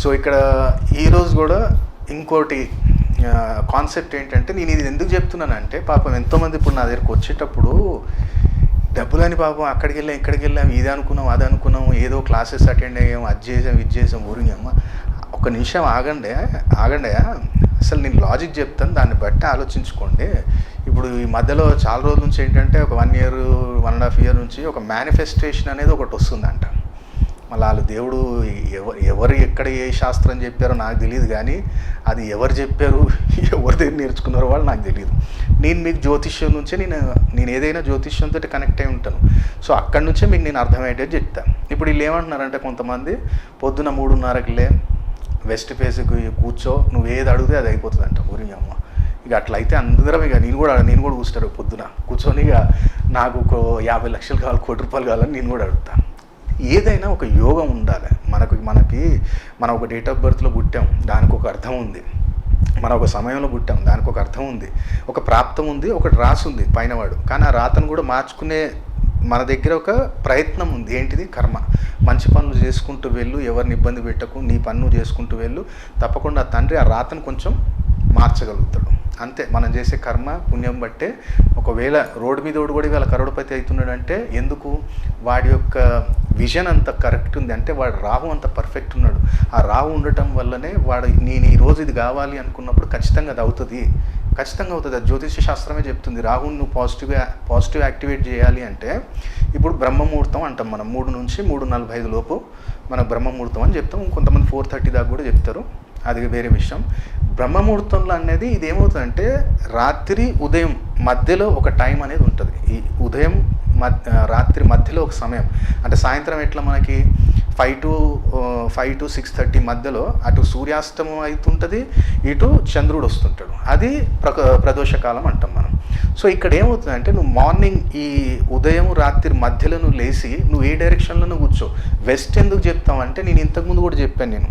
So ఇక్కడ ఈరోజు కూడా ఇంకోటి కాన్సెప్ట్ ఏంటంటే, నేను ఇది ఎందుకు చెప్తున్నానంటే, పాపం ఎంతోమంది ఇప్పుడు నా దగ్గరకు వచ్చేటప్పుడు డబ్బులని పాపం అక్కడికి వెళ్ళాం ఇక్కడికి వెళ్ళాం, ఇది అనుకున్నాం అది అనుకున్నాం, ఏదో క్లాసెస్ అటెండ్ అయ్యాం, అది చేసాం ఇది చేసాం, ఊరిగామ్మ ఒక నిమిషం ఆగండి. అసలు నేను లాజిక్ చెప్తాను, దాన్ని బట్టి ఆలోచించుకోండి. ఇప్పుడు ఈ మధ్యలో చాలా రోజుల నుంచి ఏంటంటే, ఒక 1 year 1.5 year నుంచి ఒక మేనిఫెస్టేషన్ అనేది ఒకటి వస్తుందంట. మళ్ళీ వాళ్ళు దేవుడు ఎవరు ఎక్కడ ఏ శాస్త్రం చెప్పారో నాకు తెలియదు, కానీ అది ఎవరు చెప్పారు ఎవరి దగ్గర నేర్చుకున్నారో వాళ్ళు నాకు తెలియదు. నేను మీకు జ్యోతిష్యం నుంచే నేను ఏదైనా జ్యోతిష్యంతో కనెక్ట్ అయి ఉంటాను. సో అక్కడి నుంచే మీకు నేను అర్థమయ్యేటట్టు చెప్తాను. ఇప్పుడు వీళ్ళు ఏమంటున్నారంటే, కొంతమంది పొద్దున 3:30కి వెస్ట్ ఫేస్కి కూర్చో, నువ్వు ఏది అడిగితే అది అయిపోతుందంట. ఊరి అమ్మ ఇక అట్లయితే అందరం ఇక నేను కూడా కూర్చుంటారు పొద్దున కూర్చొని, ఇక నాకు ఒక 50 లక్షలు కావాలి, 1 కోటి రూపాయలు కావాలని నేను కూడా అడుగుతాను. ఏదైనా ఒక యోగం ఉండాలి. మనం ఒక డేట్ ఆఫ్ బర్త్లో పుట్టాం, దానికి ఒక అర్థం ఉంది. మనం ఒక సమయంలో పుట్టాం, దానికి ఒక అర్థం ఉంది, ఒక ప్రాప్తం ఉంది, ఒకటి రాసి ఉంది పైనవాడు. కానీ ఆ రాతను కూడా మార్చుకునే మన దగ్గర ఒక ప్రయత్నం ఉంది. ఏంటిది? కర్మ. మంచి పనులు చేసుకుంటూ వెళ్ళు, ఎవరిని ఇబ్బంది పెట్టకు, నీ పన్ను చేసుకుంటూ వెళ్ళు. తప్పకుండా తండ్రి ఆ రాతను కొంచెం మార్చగలుగుతాడు. అంతే. మనం చేసే కర్మ పుణ్యం బట్టే. ఒకవేళ రోడ్డు మీద కూడా ఇవాళ కరోడపతి అవుతున్నాడు అంటే ఎందుకు? వాడి యొక్క విజన్ అంత కరెక్ట్ ఉంది, అంటే వాడు రాహు అంత పర్ఫెక్ట్ ఉన్నాడు. ఆ రాహు ఉండటం వల్లనే వాడు నేను ఈరోజు ఇది కావాలి అనుకున్నప్పుడు ఖచ్చితంగా అది అవుతుంది, ఖచ్చితంగా అవుతుంది. అది జ్యోతిష శాస్త్రమే చెప్తుంది. రాహుని నువ్వు పాజిటివ్ యాక్టివేట్ చేయాలి అంటే, ఇప్పుడు బ్రహ్మముహూర్తం అంటాం మనం, 3 నుంచి 3:45 లోపు మన బ్రహ్మముహూర్తం అని చెప్తాం. కొంతమంది 4:30 దాకా కూడా చెప్తారు, అది వేరే విషయం. బ్రహ్మముహూర్తంలో అనేది ఇది ఏమవుతుందంటే, రాత్రి ఉదయం మధ్యలో ఒక టైం అనేది ఉంటుంది. ఈ ఉదయం రాత్రి మధ్యలో ఒక సమయం, అంటే సాయంత్రం ఎట్లా మనకి 5 to 6:30 మధ్యలో అటు సూర్యాస్తమం అవుతుంటుంది, ఇటు చంద్రుడు వస్తుంటాడు. అది ప్రదోషకాలం అంటాం మనం. సో ఇక్కడ ఏమవుతుందంటే, నువ్వు మార్నింగ్ ఈ ఉదయం రాత్రి మధ్యలో నువ్వు లేచి నువ్వు ఏ డైరెక్షన్లో నువ్వు కూర్చో. వెస్ట్ ఎందుకు చెప్తామంటే, నేను ఇంతకుముందు కూడా చెప్పాను, నేను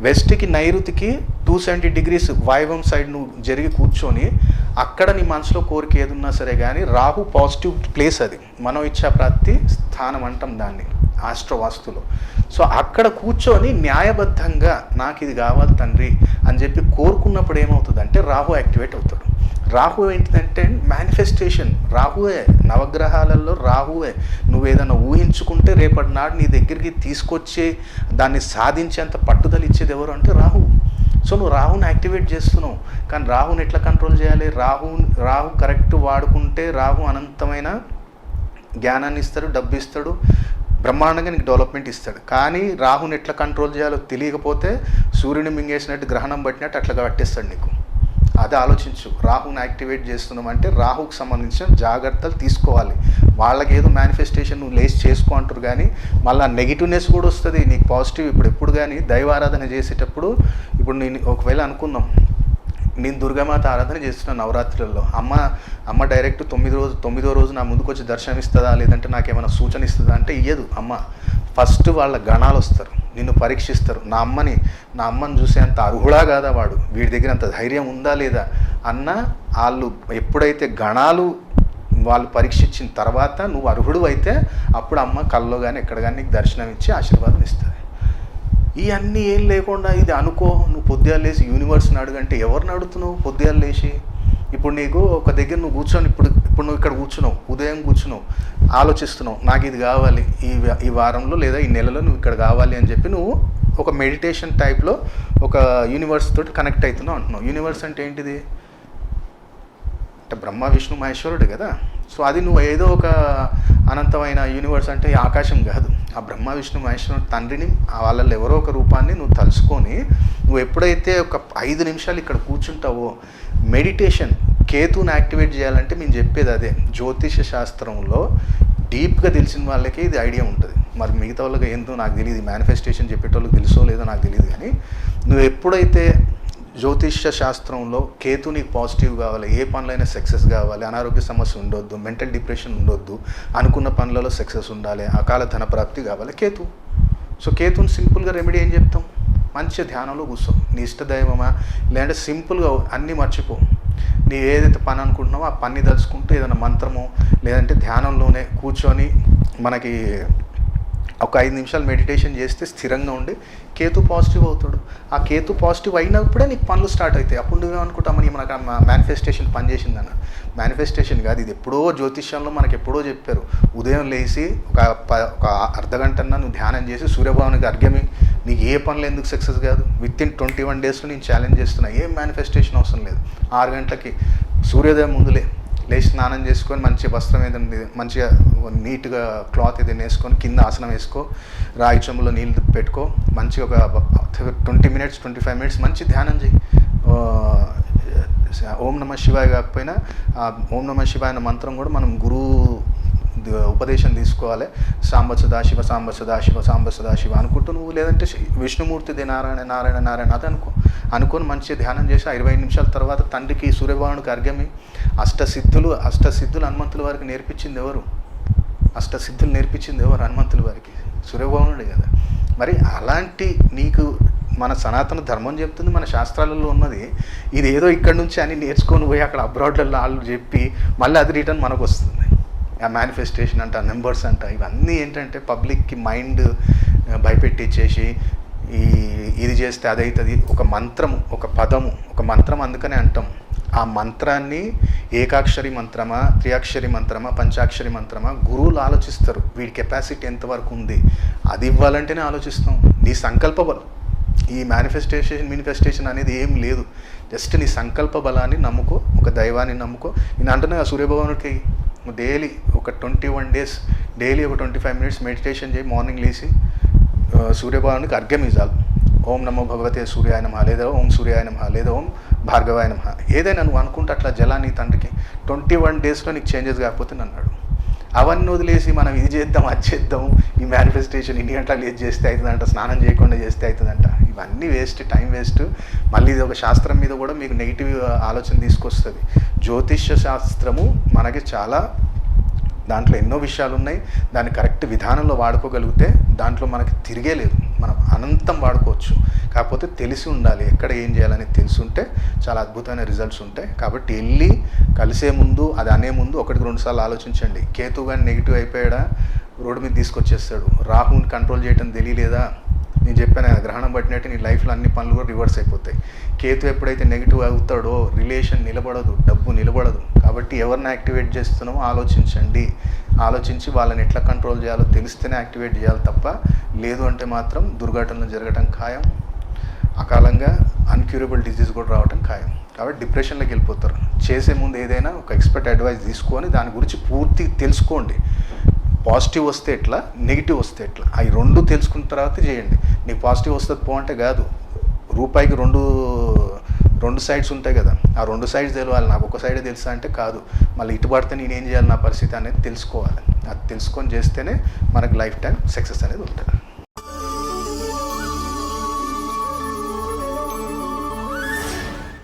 వెస్ట్కి నైరుతికి 270 degrees వాయువం సైడ్ నువ్వు జరిగి కూర్చొని, అక్కడ నీ మనసులో కోరిక ఏదున్నా సరే కానీ, రాహు పాజిటివ్ ప్లేస్, అది మనం ఇచ్చా ప్రాప్తి స్థానం అంటాం దాన్ని ఆస్ట్రోవాస్తులో. సో అక్కడ కూర్చొని న్యాయబద్ధంగా నాకు ఇది కావాలి తండ్రి అని చెప్పి కోరుకున్నప్పుడు ఏమవుతుందంటే, రాహు యాక్టివేట్ అవుతాడు. రాహు ఏంటిదంటే మేనిఫెస్టేషన్. రాహువే నవగ్రహాలలో రాహువే. నువ్వు ఏదైనా ఊహించుకుంటే రేపటి నాడు నీ దగ్గరికి తీసుకొచ్చి దాన్ని సాధించేంత పట్టుదల ఇచ్చేది ఎవరు అంటే రాహు. సో నువ్వు రాహుని యాక్టివేట్ చేస్తున్నావు, కానీ రాహుని ఎట్లా కంట్రోల్ చేయాలి? రాహు కరెక్ట్ వాడుకుంటే రాహు అనంతమైన జ్ఞానాన్ని ఇస్తాడు, డబ్బు ఇస్తాడు, బ్రహ్మాండంగా నీకు డెవలప్మెంట్ ఇస్తాడు. కానీ రాహుని ఎట్లా కంట్రోల్ చేయాలో తెలియకపోతే సూర్యుని మింగేసినట్టు, గ్రహణం పట్టినట్టు అట్లా పట్టేస్తాడు నీకు. అది ఆలోచించు. రాహుని యాక్టివేట్ చేస్తున్నామంటే రాహుకు సంబంధించిన జాగ్రత్తలు తీసుకోవాలి. వాళ్ళకి ఏదో మేనిఫెస్టేషన్ నువ్వు లేచి చేసుకో అంటారు, కానీ మళ్ళీ నెగిటివ్నెస్ కూడా వస్తుంది నీకు. పాజిటివ్ ఇప్పుడు ఎప్పుడు కానీ దైవారాధన చేసేటప్పుడు, ఇప్పుడు నేను ఒకవేళ అనుకుందాం, నేను దుర్గామాత ఆరాధన చేస్తున్నాను నవరాత్రులలో, అమ్మ డైరెక్ట్ 9వ రోజు నా ముందుకు వచ్చి దర్శనం ఇస్తుందా, లేదంటే నాకేమైనా సూచన ఇస్తుందా అంటే ఇయ్యదు అమ్మ. ఫస్ట్ వాళ్ళ గణాలు వస్తారు, నిన్ను పరీక్షిస్తారు. నా అమ్మని చూసేంత అర్హుడా కాదా వాడు, వీడి దగ్గర అంత ధైర్యం ఉందా లేదా అన్న వాళ్ళు ఎప్పుడైతే గణాలు వాళ్ళు పరీక్షించిన తర్వాత నువ్వు అర్హుడు అయితే అప్పుడు అమ్మ కల్లో కానీ ఎక్కడ కానీ నీకు దర్శనం ఇచ్చి ఆశీర్వాదం ఇస్తుంది. ఇవన్నీ ఏం లేకుండా ఇది అనుకో, నువ్వు పొద్దుగాలు లేచి యూనివర్స్ని అడుగంటే ఎవరిని అడుగుతున్నావు? పొద్దుగాలు లేచి ఇప్పుడు నీకు ఒక దగ్గర నువ్వు కూర్చొని, ఇప్పుడు నువ్వు ఇక్కడ కూర్చున్నావు, ఉదయం కూర్చున్నావు, ఆలోచిస్తున్నావు నాకు ఇది కావాలి, ఈ వారంలో లేదా ఈ నెలలో నువ్వు ఇక్కడ కావాలి అని చెప్పి నువ్వు ఒక మెడిటేషన్ టైప్లో ఒక యూనివర్స్ తోటి కనెక్ట్ అవుతున్నావు అంటున్నావు. యూనివర్స్ అంటే ఏంటిది? అంటే బ్రహ్మ విష్ణు మహేశ్వరుడు కదా. సో అది నువ్వు ఏదో ఒక అనంతమైన యూనివర్స్ అంటే ఆకాశం కాదు. ఆ బ్రహ్మ విష్ణు మహేశ్వరుడు తండ్రిని, వాళ్ళల్లో ఎవరో ఒక రూపాన్ని నువ్వు తలుచుకొని, నువ్వు ఎప్పుడైతే ఒక 5 నిమిషాలు ఇక్కడ కూర్చుంటావో మెడిటేషన్, కేతుని యాక్టివేట్ చేయాలంటే మేము చెప్పేది అదే. జ్యోతిష శాస్త్రంలో డీప్గా తెలిసిన వాళ్ళకి ఇది ఐడియా ఉంటుంది, మరి మిగతా వాళ్ళకి ఏందో నాకు తెలియదు, మేనిఫెస్టేషన్ చెప్పేటోళ్ళకి తెలుసో లేదో నాకు తెలియదు. కానీ నువ్వు ఎప్పుడైతే జ్యోతిష్య శాస్త్రంలో కేతు నీకు పాజిటివ్ కావాలి, ఏ పనులైనా సక్సెస్ కావాలి, అనారోగ్య సమస్య ఉండొద్దు, మెంటల్ డిప్రెషన్ ఉండొద్దు, అనుకున్న పనులలో సక్సెస్ ఉండాలి, అకాల ధన ప్రాప్తి కావాలి, కేతు. సో కేతుని సింపుల్గా రెమెడీ ఏం చెప్తాం? మంచిగా ధ్యానంలో కూర్చో. నీ ఇష్టదైవమా, లేదంటే సింపుల్గా అన్నీ మర్చిపో. నీ ఏదైతే పని అనుకుంటున్నావో ఆ పని తలుచుకుంటూ ఏదైనా మంత్రమో లేదంటే ధ్యానంలోనే కూర్చొని, మనకి ఒక 5 నిమిషాలు మెడిటేషన్ చేస్తే స్థిరంగా ఉండి కేతు పాజిటివ్ అవుతాడు. ఆ కేతు పాజిటివ్ అయినప్పుడే నీకు పనులు స్టార్ట్ అవుతాయి. అప్పుడు నువ్వేమనుకుంటామని మనకు మేనిఫెస్టేషన్ పనిచేసిందన్న. మేనిఫెస్టేషన్ కాదు, ఇది ఎప్పుడో జ్యోతిష్యంలో మనకు ఎప్పుడో చెప్పారు. ఉదయం లేచి ఒక అర్ధగంటన్నా నువ్వు ధ్యానం చేసి సూర్యభగవానికి అర్ఘ్యమి, నీకు ఏ పనులు ఎందుకు సక్సెస్ కాదు? వితిన్ 21 డేస్లో నేను ఛాలెంజ్ చేస్తున్నా. ఏం మేనిఫెస్టేషన్ అవసరం లేదు. 6 గంటలకి సూర్యోదయం ముందులే లేచి స్నానం చేసుకొని మంచి వస్త్రం ఏదైనా మంచిగా నీట్గా క్లాత్ ఏదైనా వేసుకొని కింద ఆసనం వేసుకో, రాయి చెంబులో నీళ్ళు పెట్టుకో, మంచిగా ఒక 20 మినిట్స్ 25 మినిట్స్ మంచి ధ్యానం చేయి. ఓం నమ శివాయ కాకపోయినా ఓం నమ శివాయ అనే మంత్రం కూడా మనం గురువు ఉపదేశం తీసుకోవాలి. సాంబ సదాశివ సాంబ సదాశివ సాంబ సదాశివ అనుకుంటూ నువ్వు, లేదంటే విష్ణుమూర్తిది నారాయణ నారాయణ నారాయణ అది అనుకొని మంచిగా ధ్యానం చేసి 25 నిమిషాల తర్వాత తండ్రికి సూర్యభగవానుడికి అర్ఘ్యమి. అష్టసిద్ధులు హనుమంతుల వారికి నేర్పించింది ఎవరు? అష్టసిద్ధులు నేర్పించింది ఎవరు? హనుమంతుల వారికి సూర్యభగవానుడే కదా. మరి అలాంటి నీకు మన సనాతన ధర్మం చెప్తుంది, మన శాస్త్రాలలో ఉన్నది. ఇది ఏదో ఇక్కడ నుంచి అని నేర్చుకొని పోయి అక్కడ అబ్రాడ్లలో వాళ్ళు చెప్పి మళ్ళీ అది రిటర్న్ మనకు వస్తుంది. ఆ మేనిఫెస్టేషన్ అంట, నెంబర్స్ అంట, ఇవన్నీ ఏంటంటే పబ్లిక్కి మైండ్ భయపెట్టించేసి ఇది చేస్తే అదవుతుంది. ఒక మంత్రము, ఒక పదము, ఒక మంత్రం అందుకనే అంటాం. ఆ మంత్రాన్ని ఏకాక్షరి మంత్రమా, త్రియాక్షరి మంత్రమా, పంచాక్షరి మంత్రమా గురువులు ఆలోచిస్తారు. వీడి కెపాసిటీ ఎంతవరకు ఉంది అది ఇవ్వాలంటేనే ఆలోచిస్తాం. నీ సంకల్ప బలం, ఈ మేనిఫెస్టేషన్ అనేది ఏం లేదు. జస్ట్ నీ సంకల్ప బలాన్ని నమ్ముకో, ఒక దైవాన్ని నమ్ముకో. నేను అంటున్నా సూర్యభగవానుడికి డైలీ ఒక 21 డేస్ డైలీ ఒక 25 మినిట్స్ మెడిటేషన్ చేయి. మార్నింగ్ లేచి సూర్యభగవానుడికి అర్ఘ్యం ఇవ్వాలి. ఓం నమో భగవతే సూర్యాయ నమః, లేదా ఓం సూర్యాయ నమః, లేదా ఓం భార్గవాయ నమః, ఏదైనా నువ్వు అనుకుంటే అట్లా జలాన్ని తండ్రికి 21 డేస్లో నీకు చేంజెస్ కాకపోతే అన్నాడు. అవన్నీ వదిలేసి మనం ఇది చేద్దాం అది చేద్దాం, ఈ మేనిఫెస్టేషన్ ఇన్ని గంటలు ఏది చేస్తే అవుతుందంట, స్నానం చేయకుండా చేస్తే అవుతుందంట, ఇవన్నీ వేస్ట్, టైం వేస్ట్. మళ్ళీ ఇది ఒక శాస్త్రం మీద కూడా మీకు నెగిటివ్ ఆలోచన తీసుకొస్తుంది. జ్యోతిష్య శాస్త్రము మనకి చాలా, దాంట్లో ఎన్నో విషయాలు ఉన్నాయి. దాన్ని కరెక్ట్ విధానంలో వాడుకోగలిగితే దాంట్లో మనకి తిరిగే లేదు, మనం అనంతం వాడుకోవచ్చు. కాకపోతే తెలిసి ఉండాలి, ఎక్కడ ఏం చేయాలని తెలిసి ఉంటే చాలా అద్భుతమైన రిజల్ట్స్ ఉంటాయి. కాబట్టి వెళ్ళి కలిసే ముందు, అది అనే ముందు 1-2 సార్లు ఆలోచించండి. కేతు కానీ నెగిటివ్ అయిపోయాడా రోడ్డు మీద తీసుకొచ్చేస్తాడు. రాహుని కంట్రోల్ చేయడం తెలియలేదా, నేను చెప్పాను గ్రహణం పట్టినట్టు నీ లైఫ్లో అన్ని పనులు కూడా రివర్స్ అయిపోతాయి. కేతు ఎప్పుడైతే నెగిటివ్ అవుతాడో రిలేషన్ నిలబడదు, డబ్బు నిలబడదు. కాబట్టి ఎవరిని యాక్టివేట్ చేస్తున్నామో ఆలోచించండి. ఆలోచించి వాళ్ళని ఎట్లా కంట్రోల్ చేయాలో తెలిస్తేనే యాక్టివేట్ చేయాలి తప్ప, లేదు అంటే మాత్రం దుర్ఘటనలు జరగటం ఖాయం. అకాలంగా అన్క్యూరబుల్ డిజీజ్ కూడా రావడం ఖాయం. కాబట్టి డిప్రెషన్లోకి వెళ్ళిపోతారు. చేసే ముందు ఏదైనా ఒక ఎక్స్పర్ట్ అడ్వైస్ తీసుకొని దాని గురించి పూర్తి తెలుసుకోండి. పాజిటివ్ వస్తే ఎట్లా, నెగిటివ్ వస్తే ఎట్లా, అవి 2 తెలుసుకున్న తర్వాత చేయండి. నీకు పాజిటివ్ వస్తుంది పో అంటే కాదు. రూపాయికి 2 సైడ్స్ ఉంటాయి కదా, ఆ 2 సైడ్స్ తెలియాలి. నాకు ఒక సైడే తెలుసా అంటే కాదు. మళ్ళీ ఇటు పడితే నేనేం చేయాలి, నా పరిస్థితి అనేది తెలుసుకోవాలి. అది తెలుసుకొని చేస్తేనే మనకు లైఫ్ టైం సక్సెస్ అనేది ఉంటుంది.